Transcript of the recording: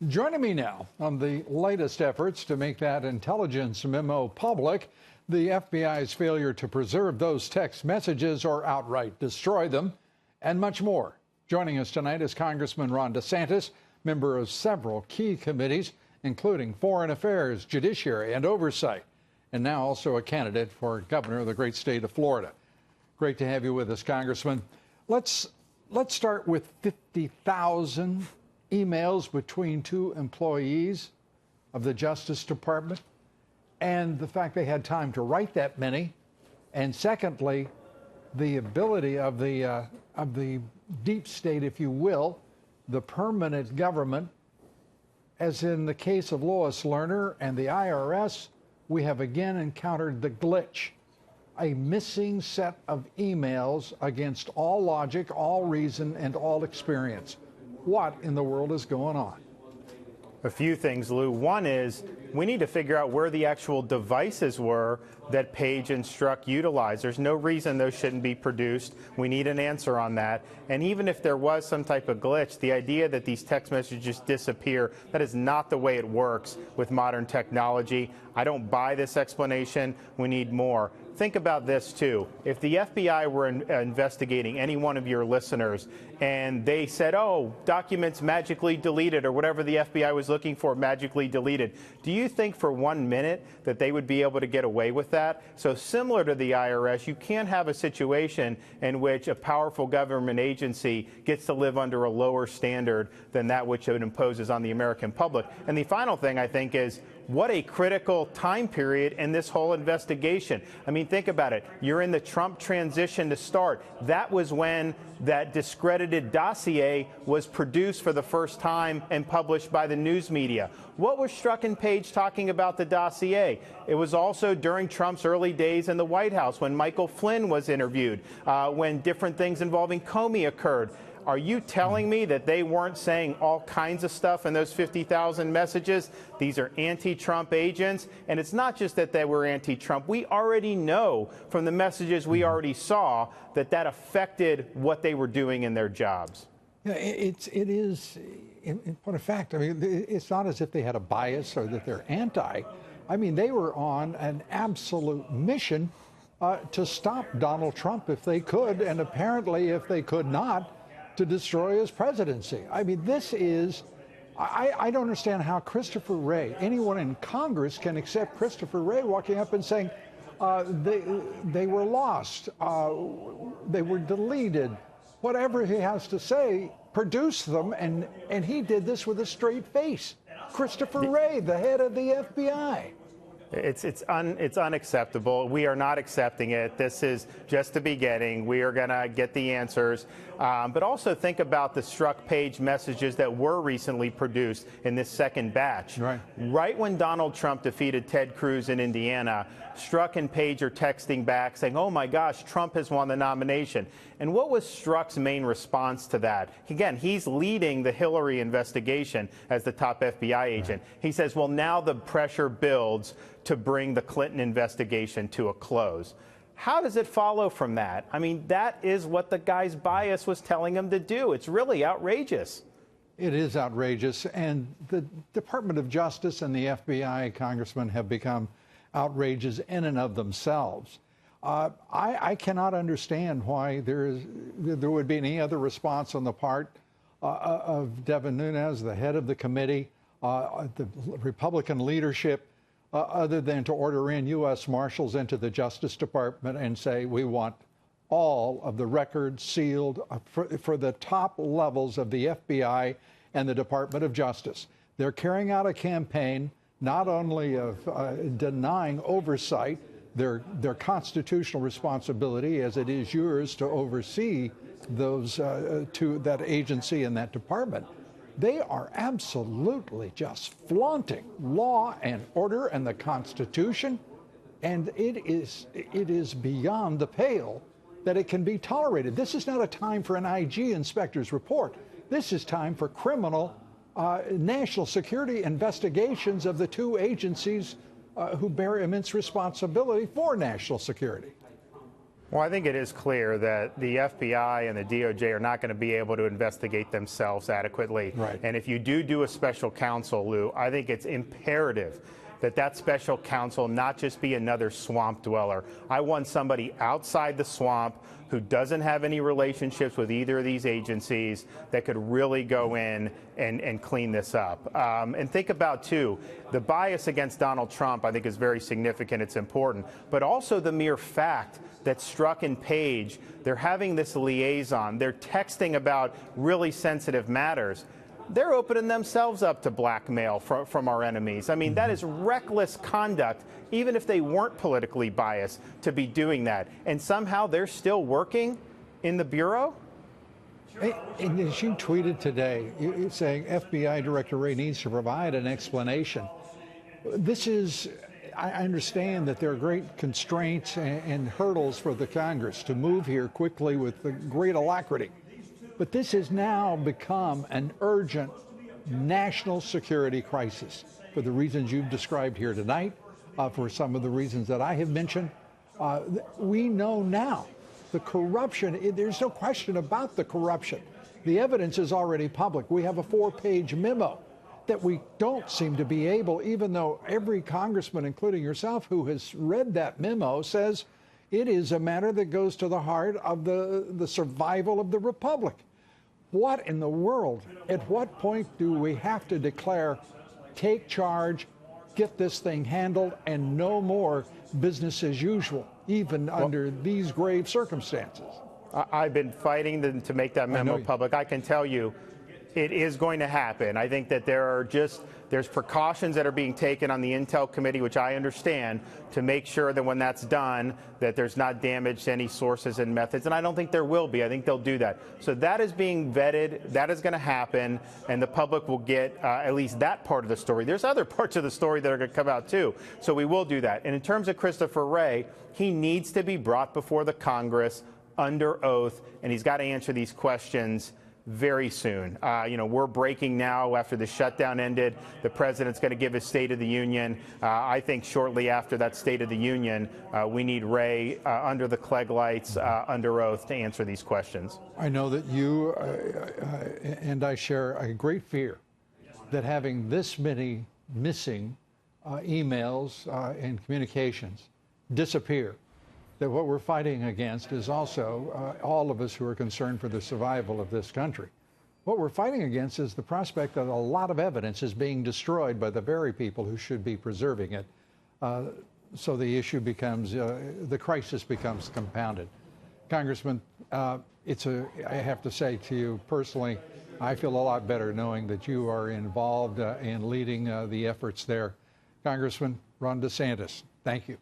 Joining me now on the latest efforts to make that intelligence memo public, the FBI's failure to preserve those text messages or outright destroy them, and much more. Joining us tonight is Congressman Ron DeSantis, member of several key committees, including Foreign Affairs, Judiciary, and Oversight, and now also a candidate for governor of the great state of Florida. Great to have you with us, Congressman. Let's start with 50,000 emails between two employees of the Justice Department, and the fact they had time to write that many, and secondly, the ability of the deep state, if you will, the permanent government, as in the case of Lois Lerner and the IRS, we have again encountered the glitch, a missing set of emails against all logic, all reason, and all experience. What in the world is going on? A few things, Lou. One is we need to figure out where the actual devices were that Page and Strzok utilized. There's no reason those shouldn't be produced. We need an answer on that. And even if there was some type of glitch, the idea that these text messages disappear, that is not the way it works with modern technology. I don't buy this explanation. We need more. Think about this, too. If the FBI were investigating any one of your listeners and they said, oh, documents magically deleted, or whatever the FBI was looking for magically deleted, do you think for 1 minute that they would be able to get away with that? So similar to the IRS, you can't have a situation in which a powerful government agency gets to live under a lower standard than that which it imposes on the American public. And the final thing, I think, is what a critical time period in this whole investigation. I mean, think about it. You're in the Trump transition to start. That was when that discredited dossier was produced for the first time and published by the news media. What was Strzok and Page talking about the dossier? It was also during Trump's early days in the White House when Michael Flynn was interviewed, when different things involving Comey occurred. Are you telling me that they weren't saying all kinds of stuff in those 50,000 messages? These are anti-Trump agents. And it's not just that they were anti-Trump. We already know from the messages we already saw that that affected what they were doing in their jobs. Yeah, it is, in point of fact, I mean, it's not as if they had a bias or that they're anti. I mean, they were on an absolute mission to stop Donald Trump if they could, and apparently if they could not, to destroy his presidency. I mean, this is, I don't understand how Christopher Wray, anyone in Congress can accept Christopher Wray walking up and saying they were lost, they were deleted, whatever he has to say, produce them, and he did this with a straight face. Christopher Wray, the head of the FBI. It's unacceptable. We are not accepting it. This is just the beginning. We are going to get the answers. But also think about the Strzok Page messages that were recently produced in this second batch. Right when Donald Trump defeated Ted Cruz in Indiana, Strzok and Page are texting back saying, oh my gosh, Trump has won the nomination. And what was Strzok's main response to that? Again, he's leading the Hillary investigation as the top FBI agent. He says, well, now the pressure builds to bring the Clinton investigation to a close. How does it follow from that? I mean, that is what the guy's bias was telling him to do. It's really outrageous. It is outrageous. And the Department of Justice and the FBI, Congressman, have become outrageous in and of themselves. I cannot understand why there would be any other response on the part of Devin Nunes, the head of the committee, the Republican leadership, other than to order in U.S. Marshals into the Justice Department and say, we want all of the records sealed for the top levels of the FBI and the Department of Justice. They're carrying out a campaign not only of denying oversight, their constitutional responsibility, as it is yours to oversee those to that agency and that department. They are absolutely just flaunting law and order and the Constitution, and it is beyond the pale that it can be tolerated. This is not a time for an IG inspector's report. This is time for criminal national security investigations of the two agencies who bear immense responsibility for national security. Well, I think it is clear that the FBI and the DOJ are not going to be able to investigate themselves adequately. Right. And if you do a special counsel, Lou, I think it's imperative that that special counsel not just be another swamp dweller. I want somebody outside the swamp who doesn't have any relationships with either of these agencies that could really go in and clean this up. And think about, too, the bias against Donald Trump, I think, is very significant. It's important. But also the mere fact that Strzok and Page, they're having this liaison. They're texting about really sensitive matters. They're opening themselves up to blackmail from our enemies. I mean, that is reckless conduct, even if they weren't politically biased, to be doing that. And somehow they're still working in the Bureau? And she tweeted today saying FBI Director Wray needs to provide an explanation. This is, I understand that there are great constraints and hurdles for the Congress to move here quickly with great alacrity. But this has now become an urgent national security crisis for the reasons you've described here tonight, for some of the reasons that I have mentioned. We know now the corruption, there's no question about the corruption. The evidence is already public. We have a 4-page memo that we don't seem to be able, even though every congressman, including yourself, who has read that memo says it is a matter that goes to the heart of the survival of the republic. What in the world? At what point do we have to declare, take charge, get this thing handled, and no more business as usual, even under these grave circumstances? I've been fighting to make that memo public. I can tell you it is going to happen. I think that there's precautions that are being taken on the Intel Committee, which I understand, to make sure that when that's done, that there's not damage to any sources and methods. And I don't think there will be. I think they'll do that. So that is being vetted. That is going to happen. And the public will get at least that part of the story. There's other parts of the story that are going to come out, too. So we will do that. And in terms of Christopher Wray, he needs to be brought before the Congress under oath, and he's got to answer these questions very soon. We're breaking now after the shutdown ended. The president's going to give his State of the Union. I think shortly after that State of the Union, we need Wray under the Clegg lights, under oath, to answer these questions. I know that you and I share a great fear that having this many missing emails and communications disappear, that what we're fighting against is also all of us who are concerned for the survival of this country. What we're fighting against is the prospect that a lot of evidence is being destroyed by the very people who should be preserving it. So the issue becomes, the crisis becomes compounded. Congressman, I have to say to you personally, I feel a lot better knowing that you are involved in leading the efforts there. Congressman Ron DeSantis, thank you.